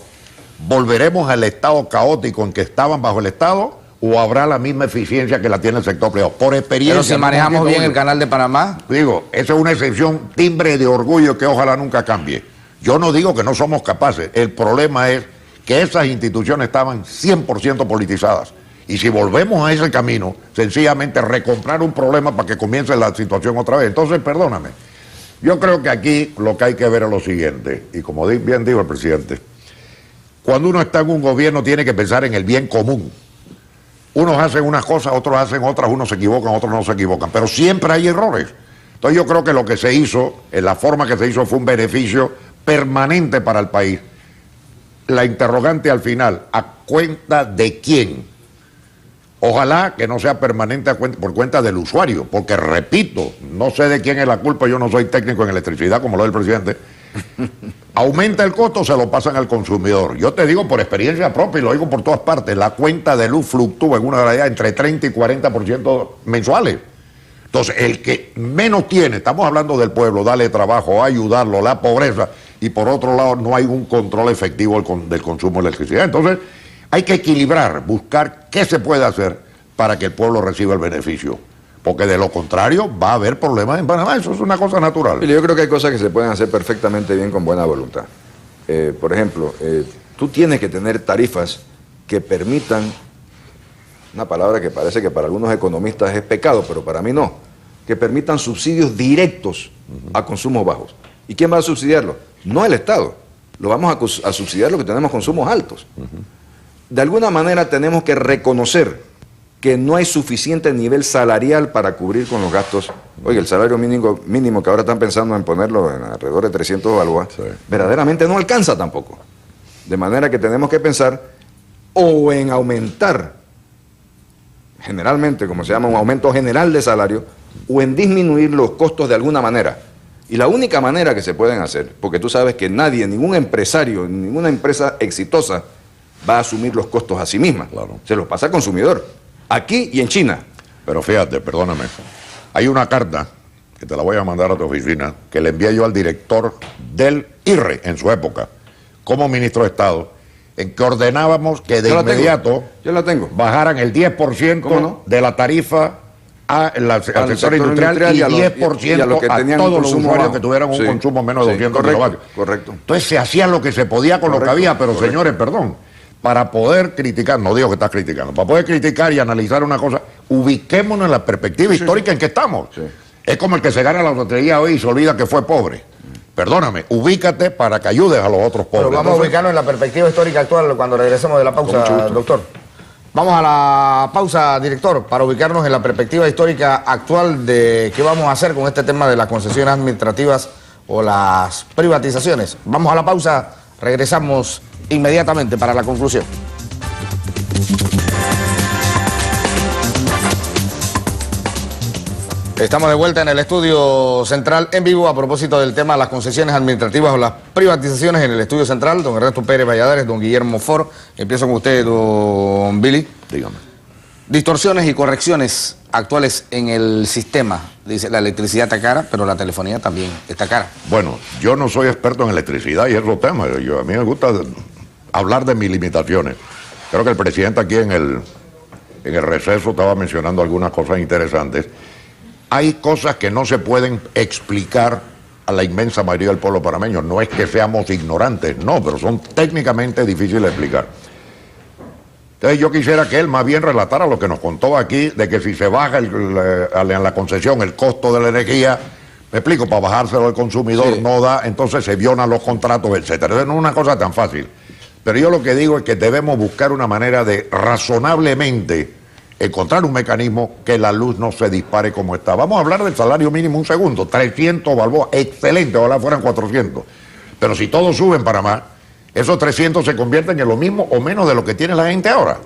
¿Volveremos al estado caótico en que estaban bajo el Estado o habrá la misma eficiencia que la tiene el sector privado? Por experiencia. Pero si manejamos bien el canal de Panamá. Digo, esa es una excepción, timbre de orgullo que ojalá nunca cambie. Yo no digo que no somos capaces. El problema es que esas instituciones estaban 100% politizadas. Y si volvemos a ese camino, sencillamente recomprar un problema para que comience la situación otra vez. Entonces, perdóname. Yo creo que aquí lo que hay que ver es lo siguiente. Y como bien dijo el presidente, cuando uno está en un gobierno tiene que pensar en el bien común. Unos hacen unas cosas, otros hacen otras, unos se equivocan, otros no se equivocan, pero siempre hay errores. Entonces yo creo que lo que se hizo, en la forma que se hizo, fue un beneficio permanente para el país. La interrogante al final, ¿a cuenta de quién? Ojalá que no sea permanente por cuenta del usuario, porque repito, no sé de quién es la culpa, yo no soy técnico en electricidad como lo es el presidente. Aumenta el costo, se lo pasan al consumidor. Yo te digo por experiencia propia y lo digo por todas partes, la cuenta de luz fluctúa en una realidad entre 30 y 40% mensuales. Entonces, el que menos tiene, estamos hablando del pueblo, darle trabajo, ayudarlo, la pobreza, y por otro lado no hay un control efectivo del consumo de electricidad. Entonces, hay que equilibrar, buscar qué se puede hacer para que el pueblo reciba el beneficio. Porque de lo contrario va a haber problemas en Panamá, eso es una cosa natural. Yo creo que hay cosas que se pueden hacer perfectamente bien con buena voluntad. Por ejemplo, tú tienes que tener tarifas que permitan, una palabra que parece que para algunos economistas es pecado, pero para mí no, que permitan subsidios directos a consumos bajos. ¿Y quién va a subsidiarlo? No el Estado, lo vamos a subsidiar los que tenemos consumos altos. De alguna manera tenemos que reconocer que no hay suficiente nivel salarial para cubrir con los gastos. Oye, el salario mínimo que ahora están pensando en ponerlo en alrededor de 300 balboas, verdaderamente no alcanza tampoco. De manera que tenemos que pensar o en aumentar, generalmente, como se llama, un aumento general de salario, o en disminuir los costos de alguna manera. Y la única manera que se pueden hacer, porque tú sabes que nadie, ningún empresario, ninguna empresa exitosa va a asumir los costos a sí misma. Claro. Se los pasa al consumidor. Aquí y en China. Pero fíjate, perdóname, hay una carta, que te la voy a mandar a tu oficina, que le envié yo al director del IRRE en su época, como ministro de Estado, en que ordenábamos que de inmediato bajaran el 10% de la tarifa al sector industrial y 10% a todos los usuarios que tuvieran un consumo menos de 200 kilovatios. Correcto. Entonces se hacía lo que se podía con lo que había, pero señores, perdón, para poder criticar, no digo que estás criticando, para poder criticar y analizar una cosa, ubiquémonos en la perspectiva histórica en que estamos. Sí. Es como el que se gana la lotería hoy y se olvida que fue pobre. Perdóname, ubícate para que ayudes a los otros pobres. Pero vamos a ubicarnos en la perspectiva histórica actual cuando regresemos de la pausa, doctor. Vamos a la pausa, director, para ubicarnos en la perspectiva histórica actual de qué vamos a hacer con este tema de las concesiones administrativas o las privatizaciones. Vamos a la pausa, regresamos inmediatamente para la conclusión. Estamos de vuelta en el estudio central en vivo a propósito del tema de las concesiones administrativas o las privatizaciones en el estudio central. Don Ernesto Pérez Valladares, don Guillermo Ford. Empiezo con usted, don Billy. Dígame. Distorsiones y correcciones actuales en el sistema. Dice, la electricidad está cara, pero la telefonía también está cara. Bueno, yo no soy experto en electricidad y es otro tema. A mí me gusta hablar de mis limitaciones. Creo que el presidente aquí en el receso estaba mencionando algunas cosas interesantes. Hay cosas que no se pueden explicar a la inmensa mayoría del pueblo panameño. No es que seamos ignorantes, no, pero son técnicamente difíciles de explicar. Entonces yo quisiera que él más bien relatara lo que nos contó aquí, de que si se baja en la concesión el costo de la energía, me explico, para bajárselo al consumidor sí. No da, entonces se violan los contratos, etcétera. Entonces no es una cosa tan fácil. Pero yo lo que digo es que debemos buscar una manera de razonablemente encontrar un mecanismo que la luz no se dispare como está. Vamos a hablar del salario mínimo un segundo. 300 balboas, excelente, ojalá fueran 400. Pero si todos suben para más, esos 300 se convierten en lo mismo o menos de lo que tiene la gente ahora.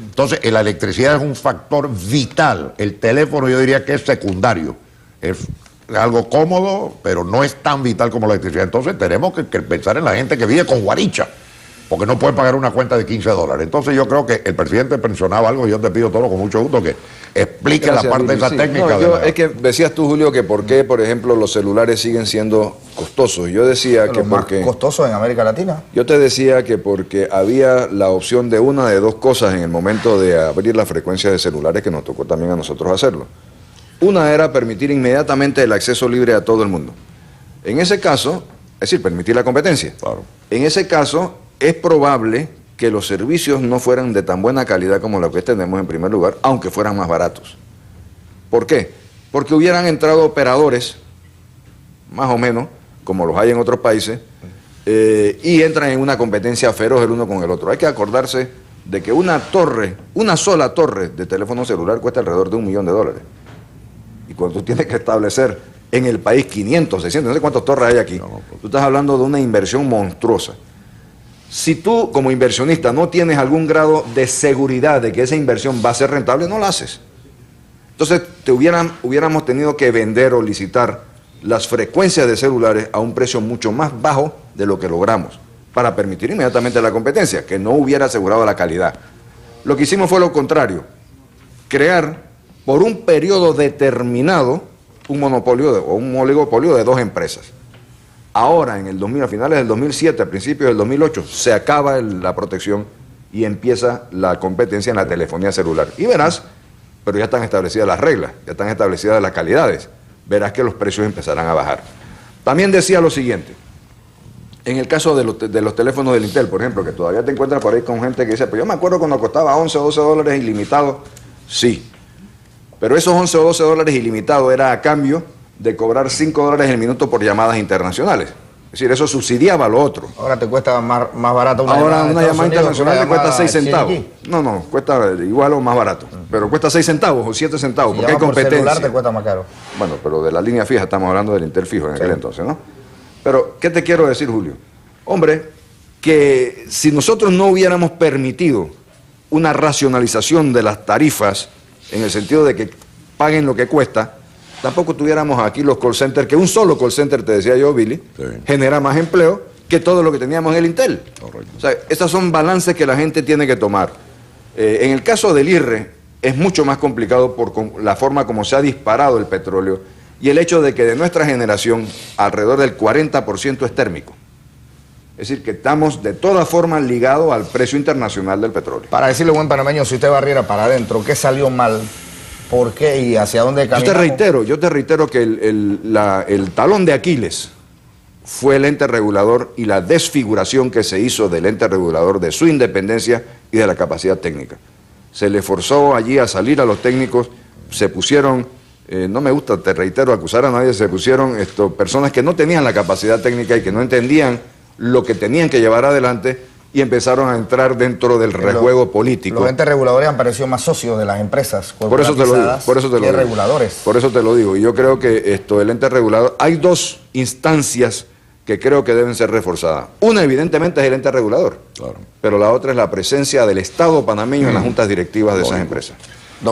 Entonces, la electricidad es un factor vital. El teléfono yo diría que es secundario. Es algo cómodo, pero no es tan vital como la electricidad. Entonces, tenemos que pensar en la gente que vive con guaricha, porque no puede pagar una cuenta de $15. Entonces yo creo que el presidente mencionaba algo y yo te pido todo con mucho gusto que explique la parte de esa técnica. No, es que decías tú, Julio, que por qué, por ejemplo, los celulares siguen siendo costosos. Yo decía que porque... ¿Más costosos en América Latina? Yo te decía que porque había la opción de una de dos cosas en el momento de abrir la frecuencia de celulares, que nos tocó también a nosotros hacerlo. Una era permitir inmediatamente el acceso libre a todo el mundo. En ese caso, es decir, permitir la competencia. Claro. En ese caso, es probable que los servicios no fueran de tan buena calidad como los que tenemos en primer lugar, aunque fueran más baratos. ¿Por qué? Porque hubieran entrado operadores, más o menos, como los hay en otros países, y entran en una competencia feroz el uno con el otro. Hay que acordarse de que una sola torre de teléfono celular cuesta alrededor de $1 millón. Y cuando tú tienes que establecer en el país 500, 600, no sé cuántas torres hay aquí, tú estás hablando de una inversión monstruosa. Si tú como inversionista no tienes algún grado de seguridad de que esa inversión va a ser rentable, no la haces. Entonces hubiéramos tenido que vender o licitar las frecuencias de celulares a un precio mucho más bajo de lo que logramos, para permitir inmediatamente la competencia, que no hubiera asegurado la calidad. Lo que hicimos fue lo contrario, crear por un periodo determinado un monopolio o un oligopolio de dos empresas. Ahora, en el 2000, a finales del 2007, a principios del 2008, se acaba la protección y empieza la competencia en la telefonía celular. Y verás, pero ya están establecidas las reglas, ya están establecidas las calidades. Verás que los precios empezarán a bajar. También decía lo siguiente, en el caso de los teléfonos del Intel, por ejemplo, que todavía te encuentras por ahí con gente que dice, pues yo me acuerdo cuando costaba 11 o 12 dólares ilimitado. Sí, pero esos 11 o 12 dólares ilimitados era a cambio de cobrar $5 el minuto por llamadas internacionales. Es decir, eso subsidiaba lo otro. Ahora te cuesta más barato una llamada. Ahora una llamada internacional te cuesta 6 centavos. No, cuesta igual o más barato. Pero cuesta 6 centavos o 7 centavos, si porque hay competencia. Por celular te cuesta más caro. Bueno, pero de la línea fija estamos hablando del Intel fijo en aquel entonces, ¿no? Pero, ¿qué te quiero decir, Julio? Hombre, que si nosotros no hubiéramos permitido una racionalización de las tarifas, en el sentido de que paguen lo que cuesta, tampoco tuviéramos aquí los call centers, que un solo call center, te decía yo, Billy, sí, genera más empleo que todo lo que teníamos en el Intel. Correcto. O sea, estos son balances que la gente tiene que tomar. En el caso del IRRE es mucho más complicado por la forma como se ha disparado el petróleo y el hecho de que de nuestra generación alrededor del 40% es térmico. Es decir, que estamos de todas formas ligados al precio internacional del petróleo. Para decirle, buen panameño, si usted barriera para adentro, ¿qué salió mal? ¿Por qué y hacia dónde caminamos? Yo te reitero que el talón de Aquiles fue el ente regulador y la desfiguración que se hizo del ente regulador, de su independencia y de la capacidad técnica. Se le forzó allí a salir a los técnicos, se pusieron, no me gusta, te reitero, acusar a nadie, se pusieron personas que no tenían la capacidad técnica y que no entendían lo que tenían que llevar adelante y empezaron a entrar dentro del rejuego político. Los entes reguladores han parecido más socios de las empresas Por eso te lo digo, por eso te lo digo. reguladores. Por eso te lo digo. Y yo creo que el ente regulador, hay dos instancias que creo que deben ser reforzadas. Una, evidentemente, es el ente regulador, Claro. pero la otra es la presencia del Estado panameño en las juntas directivas de esas empresas.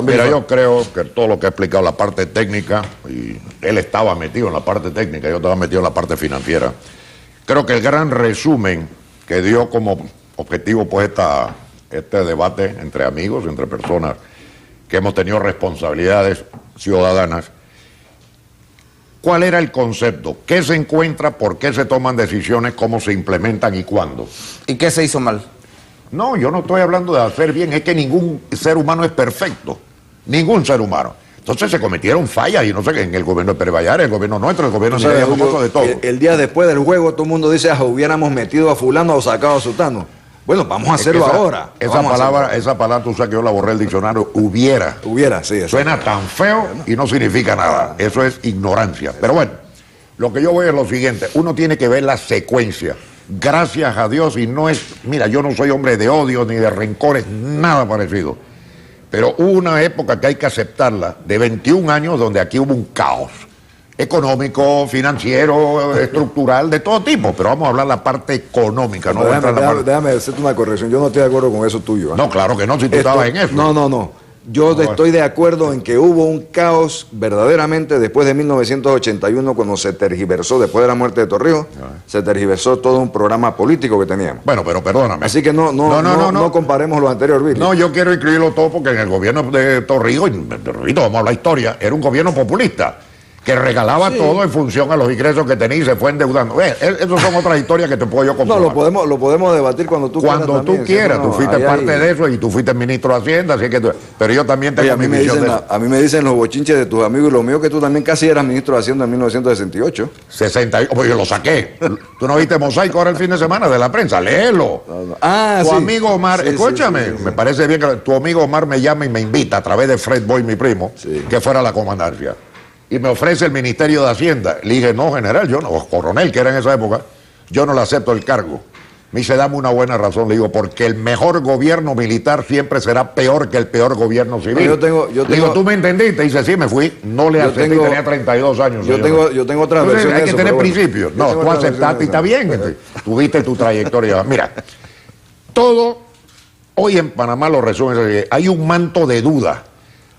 Mira, yo creo que todo lo que ha explicado la parte técnica, y él estaba metido en la parte técnica, yo estaba metido en la parte financiera, creo que el gran resumen que dio como objetivo pues este debate entre amigos, entre personas que hemos tenido responsabilidades ciudadanas, ¿cuál era el concepto? ¿Qué se encuentra? ¿Por qué se toman decisiones? ¿Cómo se implementan y cuándo? ¿Y qué se hizo mal? No, yo no estoy hablando de hacer bien, es que ningún ser humano es perfecto, ningún ser humano. Entonces se cometieron fallas y no sé, en el gobierno de Pérez Vallares, el gobierno nuestro, el gobierno de Julio, de todo. el día después del juego todo el mundo dice, hubiéramos metido a fulano o sacado a sutano. Bueno, vamos a hacerlo ahora. Esa palabra, tú sabes que yo la borré del diccionario, hubiera. Hubiera, sí. Eso. Suena tan feo y no significa nada. Eso es ignorancia. Pero bueno, lo que yo voy es lo siguiente. Uno tiene que ver la secuencia. Gracias a Dios, y no es... Mira, yo no soy hombre de odio ni de rencores, nada parecido. Pero hubo una época que hay que aceptarla, de 21 años, donde aquí hubo un caos. Económico, financiero, estructural, de todo tipo. Pero vamos a hablar la parte económica. No déjame hacerte una corrección. Yo no estoy de acuerdo con eso tuyo. No, claro que no, si tú estabas en eso. No. Yo estoy de acuerdo en que hubo un caos verdaderamente después de 1981, cuando se tergiversó, después de la muerte de Torrijos, se tergiversó todo un programa político que teníamos. Bueno, pero perdóname. Así que no comparemos lo anterior, Billy. No, yo quiero incluirlo todo porque en el gobierno de Torrijos, vamos a hablar la historia, era un gobierno populista que regalaba todo en función a los ingresos que tenía y se fue endeudando. Esas son otras historias que te puedo yo comprobar. No, lo podemos debatir cuando tú quieras. Cuando tú quieras, tú fuiste parte de eso y tú fuiste ministro de Hacienda, así que pero yo también tengo mi visión de eso. A mí me dicen los bochinches de tus amigos y los míos que tú también casi eras ministro de Hacienda en 1968. 68, pues yo lo saqué. ¿Tú no viste Mosaico ahora el fin de semana de la prensa? Léelo. Tu amigo Omar, escúchame, me parece bien que tu amigo Omar me llama y me invita a través de Fred Boy, mi primo, que fuera a la comandancia. Y me ofrece el Ministerio de Hacienda. Le dije, no, general, yo no, coronel, que era en esa época, yo no le acepto el cargo. Me dice, dame una buena razón. Le digo, porque el mejor gobierno militar siempre será peor que el peor gobierno civil. Le digo, ¿tú me entendiste? Dice, sí, me fui. No le acepté y tenía 32 años. Yo tengo otra versión. Hay que tener principios. No, tú aceptaste y está bien. Tuviste tu trayectoria. Mira, todo, hoy en Panamá lo resumen, hay un manto de duda.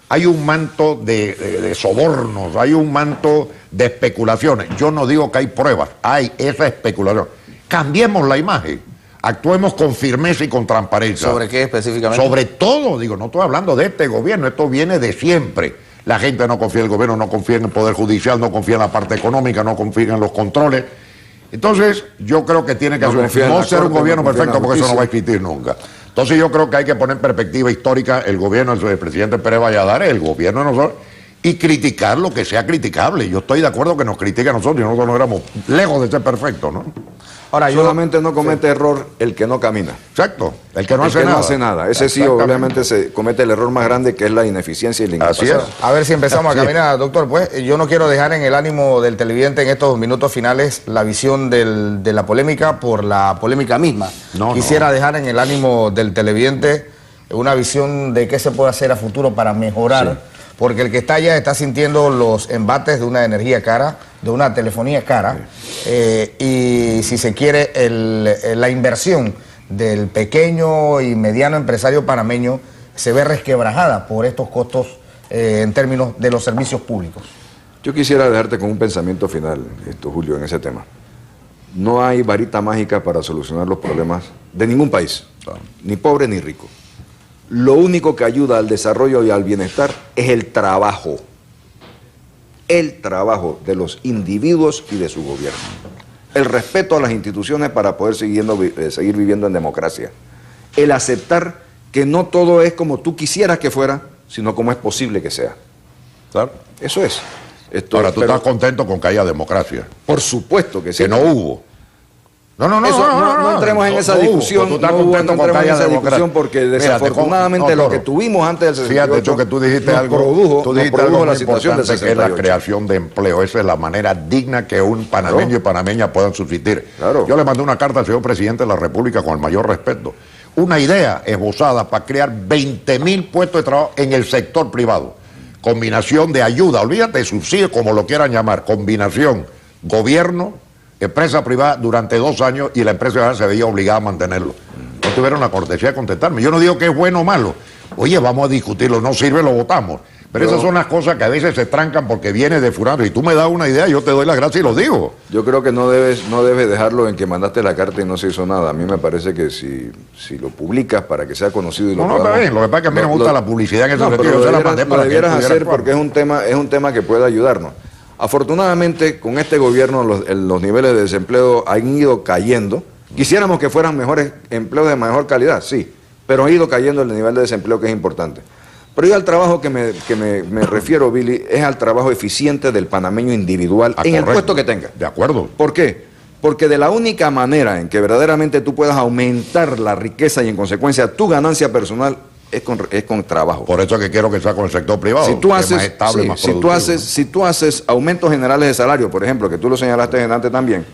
Hay un manto de sobornos, hay un manto de especulaciones. Yo no digo que hay pruebas, hay esa especulación. Cambiemos la imagen, actuemos con firmeza y con transparencia. ¿Sobre qué específicamente? Sobre todo, digo, no estoy hablando de este gobierno, esto viene de siempre. La gente no confía en el gobierno, no confía en el Poder Judicial, no confía en la parte económica, no confía en los controles. Entonces, yo creo que tiene que no ser un gobierno perfecto porque eso no va a existir nunca. Entonces yo creo que hay que poner en perspectiva histórica el gobierno del presidente Pérez Valladares, el gobierno de nosotros, y criticar lo que sea criticable. Yo estoy de acuerdo que nos critique a nosotros y nosotros no éramos lejos de ser perfectos, ¿no? Ahora, solamente no comete error el que no camina. Exacto, el que no hace nada. No hace nada. Ese sí, obviamente, se comete el error más grande, que es la ineficiencia y la incapacidad. Así es. A ver si empezamos a caminar, doctor. Pues yo no quiero dejar en el ánimo del televidente en estos minutos finales la visión de la polémica por la polémica misma. Quisiera dejar en el ánimo del televidente una visión de qué se puede hacer a futuro para mejorar, porque el que está allá está sintiendo los embates de una energía cara, de una telefonía cara, y si se quiere la inversión del pequeño y mediano empresario panameño se ve resquebrajada por estos costos en términos de los servicios públicos. Yo quisiera dejarte con un pensamiento final, Julio, en ese tema. No hay varita mágica para solucionar los problemas de ningún país, ni pobre ni rico. Lo único que ayuda al desarrollo y al bienestar es el trabajo de los individuos y de su gobierno. El respeto a las instituciones para poder seguir viviendo en democracia. El aceptar que no todo es como tú quisieras que fuera, sino como es posible que sea. ¿Claro? Eso es. Ahora, ¿tú pero- estás contento con que haya democracia? Por supuesto que sí. Que no hubo. No entremos en esa hubo. discusión. Tú estás No contento con que entremos en haya esa democracia. discusión porque Fíjate, desafortunadamente lo que Toro, tuvimos antes del 68 fíjate tú que tú dijiste nos algo, produjo, tú nos dijiste produjo algo la muy situación del importante, que es la 68. creación de empleo. Esa es la manera digna que un panameño y panameña puedan subsistir. Claro. Yo le mandé una carta al señor presidente de la República con el mayor respeto. Una idea esbozada para crear 20,000 puestos de trabajo en el sector privado. Combinación de ayuda, olvídate de subsidio, como lo quieran llamar, combinación gobierno, empresa privada durante 2 años y la empresa privada se veía obligada a mantenerlo. No tuvieron la cortesía de contestarme. Yo no digo que es bueno o malo. Oye, vamos a discutirlo, no sirve, lo votamos. Pero esas son las cosas que a veces se trancan porque viene de fulano. Y tú me das una idea, yo te doy la gracia y lo digo. Yo creo que no debes dejarlo en que mandaste la carta y no se hizo nada. A mí me parece que si lo publicas para que sea conocido y lo No, está bien. Lo que pasa es que a mí me gusta la publicidad en ese No, pero sentido. Yo se la lo mandé debieras, para que él debieras pudiera hacer actuar. porque es un tema que puede ayudarnos. Afortunadamente, con este gobierno los niveles de desempleo han ido cayendo. Quisiéramos que fueran mejores empleos de mejor calidad, sí, pero ha ido cayendo el nivel de desempleo, que es importante. Pero yo al trabajo que me refiero, Billy, es al trabajo eficiente del panameño individual en el Correcto. puesto que tenga. De acuerdo. ¿Por qué? Porque de la única manera en que verdaderamente tú puedas aumentar la riqueza y en consecuencia tu ganancia personal es con trabajo. Por eso es que quiero que sea con el sector privado. Si tú que es haces, más estable, sí, más si tú productivo. si tú haces aumentos generales de salario, por ejemplo, que tú lo señalaste antes también,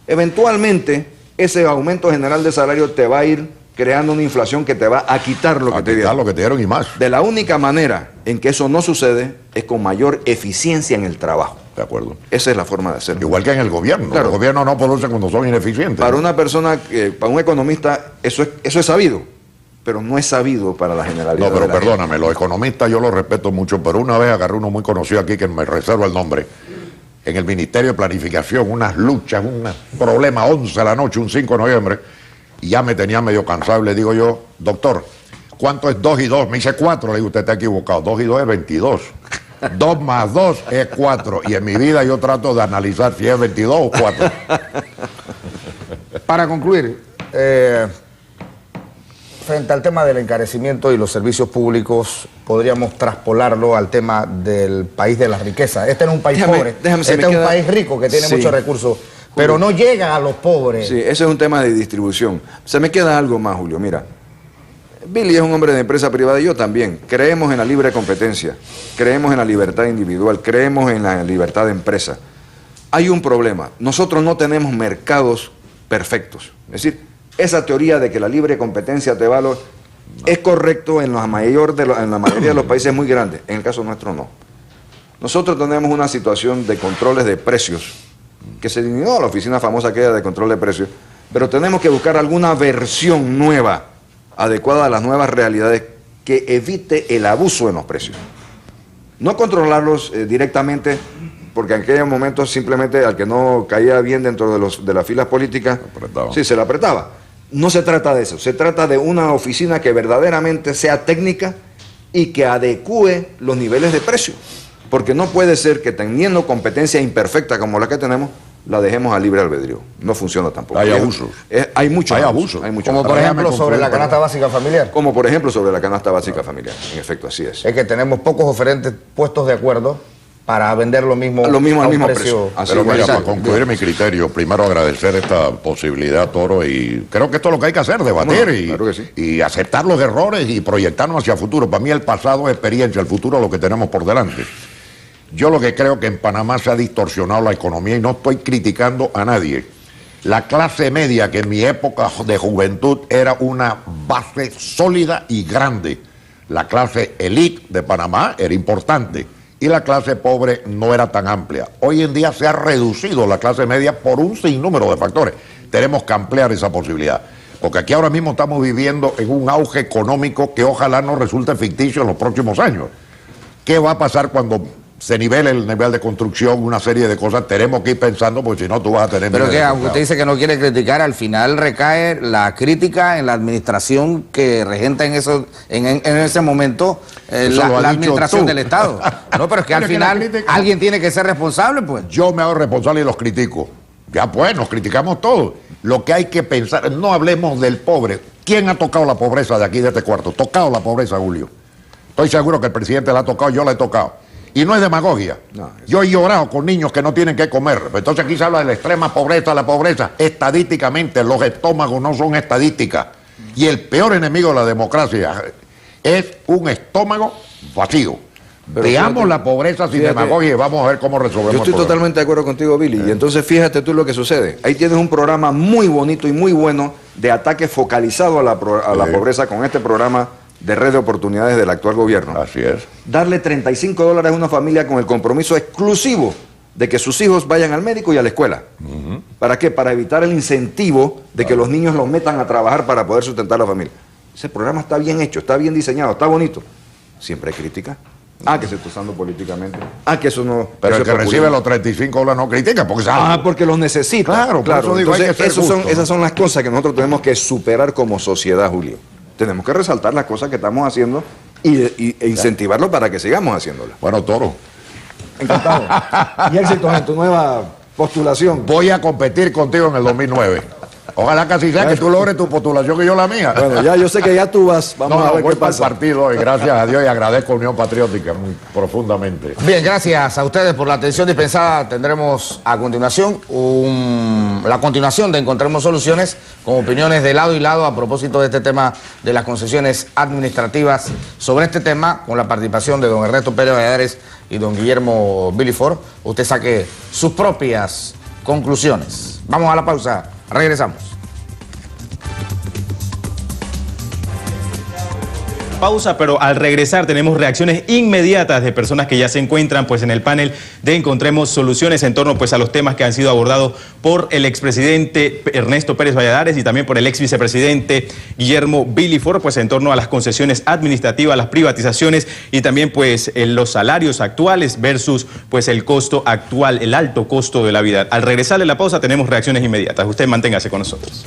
eventualmente ese aumento general de salario te va a ir creando una inflación que te va a quitar lo que A te quitar dieron. lo que te dieron y más. De la única manera en que eso no sucede es con mayor eficiencia en el trabajo. De acuerdo. Esa es la forma de hacerlo. Igual que en el gobierno. Claro. Los gobiernos no producen cuando son ineficientes. Para ¿no? una persona, para un economista, eso es sabido, pero no es sabido para la generalidad. No, pero de la gente. perdóname, los economistas yo los respeto mucho, pero una vez agarré uno muy conocido aquí que me reservo el nombre, en el Ministerio de Planificación, unas luchas, un problema, 11 de la noche, un 5 de noviembre, y ya me tenía medio cansado y le digo yo, doctor, ¿cuánto es 2 y 2? Me dice 4, le digo, usted está equivocado, 2 y 2 es 22. 2 más 2 es 4, y en mi vida yo trato de analizar si es 22 o 4. Para concluir, frente al tema del encarecimiento y los servicios públicos, podríamos traspolarlo al tema del país de la riqueza. Este no es un país pobre, este es un país rico que tiene muchos recursos, pero no llega a los pobres. Sí, ese es un tema de distribución. Se me queda algo más, Julio. Mira, Billy es un hombre de empresa privada y yo también. Creemos en la libre competencia, creemos en la libertad individual, creemos en la libertad de empresa. Hay un problema. Nosotros no tenemos mercados perfectos. Es decir, esa teoría de que la libre competencia te valora es correcto en la mayoría de los países muy grandes. En el caso nuestro no. Nosotros tenemos una situación de controles de precios que se denominó la oficina famosa aquella de control de precios, pero tenemos que buscar alguna versión nueva, adecuada a las nuevas realidades, que evite el abuso en los precios. No controlarlos directamente, porque en aquellos momentos simplemente al que no caía bien dentro de las filas políticas, sí, se le apretaba. No se trata de eso, se trata de una oficina que verdaderamente sea técnica y que adecúe los niveles de precio. Porque no puede ser que teniendo competencia imperfecta como la que tenemos, la dejemos a libre albedrío. No funciona tampoco. Hay abusos. Hay muchos Hay abusos. abusos. Hay muchos Como abusos. por ejemplo Déjame sobre la concluir, canasta básica familiar. Como por ejemplo sobre la canasta básica familiar. En efecto, así es. Es que tenemos pocos oferentes puestos de acuerdo para vender lo mismo, Lo mismo a al un mismo precio. precio. Así Pero es. mira, para Exacto. concluir mi criterio, primero agradecer esta posibilidad, Toro, y creo que esto es lo que hay que hacer, debatir Bueno, y, claro que sí. y aceptar los errores y proyectarnos hacia el futuro. Para mí el pasado es experiencia, el futuro es lo que tenemos por delante. Yo lo que creo que en Panamá se ha distorsionado la economía y no estoy criticando a nadie. La clase media, que en mi época de juventud era una base sólida y grande. La clase elite de Panamá era importante y la clase pobre no era tan amplia. Hoy en día se ha reducido la clase media por un sinnúmero de factores. Tenemos que ampliar esa posibilidad. Porque aquí ahora mismo estamos viviendo en un auge económico que ojalá no resulte ficticio en los próximos años. ¿Qué va a pasar cuando se nivele el nivel de construcción, una serie de cosas? Tenemos que ir pensando, porque si no tú vas a tener... Pero miles que de aunque usted dice que no quiere criticar, al final recae la crítica en la administración que regenta en ese momento Eso lo has la dicho administración tú. del Estado. No, pero es que al Pero que la final crítica- alguien tiene que ser responsable, pues. Yo me hago responsable y los critico. Ya pues, nos criticamos todos. Lo que hay que pensar, no hablemos del pobre. ¿Quién ha tocado la pobreza de aquí, de este cuarto? ¿Tocado la pobreza, Julio? Estoy seguro que el presidente la ha tocado, yo la he tocado. Y no es demagogia. No, Yo he llorado con niños que no tienen que comer. Entonces aquí se habla de la extrema pobreza, la pobreza. Estadísticamente, los estómagos no son estadísticas. Y el peor enemigo de la democracia es un estómago vacío. Pero Veamos fíjate, la pobreza sin demagogia y vamos a ver cómo resolvemos Yo estoy el problema. totalmente de acuerdo contigo, Billy. Y entonces fíjate tú lo que sucede. Ahí tienes un programa muy bonito y muy bueno de ataque focalizado a la pobreza con este programa de red de oportunidades del actual gobierno. Así es. Darle $35 a una familia con el compromiso exclusivo de que sus hijos vayan al médico y a la escuela. ¿Para qué? Para evitar el incentivo de que los niños los metan a trabajar para poder sustentar a la familia. Ese programa está bien hecho, está bien diseñado, está bonito. Siempre hay crítica. Que se está usando políticamente. Que eso no... Pero eso el que es recibe populismo. los $35 no critica porque sabe. Porque los necesita. Claro, por eso digo, hay que ser Entonces, justo, ¿no? esas son las cosas que nosotros tenemos que superar como sociedad, Julio. Tenemos que resaltar las cosas que estamos haciendo e incentivarlo para que sigamos haciéndolas. Bueno, Toro, Encantado. Y éxitos en tu nueva postulación. voy a competir contigo en el 2009. Ojalá que así sea, que tú logres tu postulación y yo la mía. Bueno, ya yo sé que ya tú vas. Vamos a ver voy qué para el pasa. partido hoy, gracias a Dios, y agradezco a Unión Patriótica muy profundamente. Bien, gracias a ustedes por la atención dispensada. Tendremos a continuación la continuación de Encontremos Soluciones con opiniones de lado y lado a propósito de este tema de las concesiones administrativas. Sobre este tema, con la participación de don Ernesto Pérez Valladares y don Guillermo Billy Ford, usted saque sus propias conclusiones. Vamos a la pausa, regresamos. Pausa, pero al regresar tenemos reacciones inmediatas de personas que ya se encuentran pues en el panel de Encontremos Soluciones en torno pues a los temas que han sido abordados por el expresidente Ernesto Pérez Valladares y también por el ex vicepresidente Guillermo Billy Ford, pues en torno a las concesiones administrativas, las privatizaciones y también pues los salarios actuales versus pues el costo actual, el alto costo de la vida. Al regresar de la pausa tenemos reacciones inmediatas. Usted manténgase con nosotros.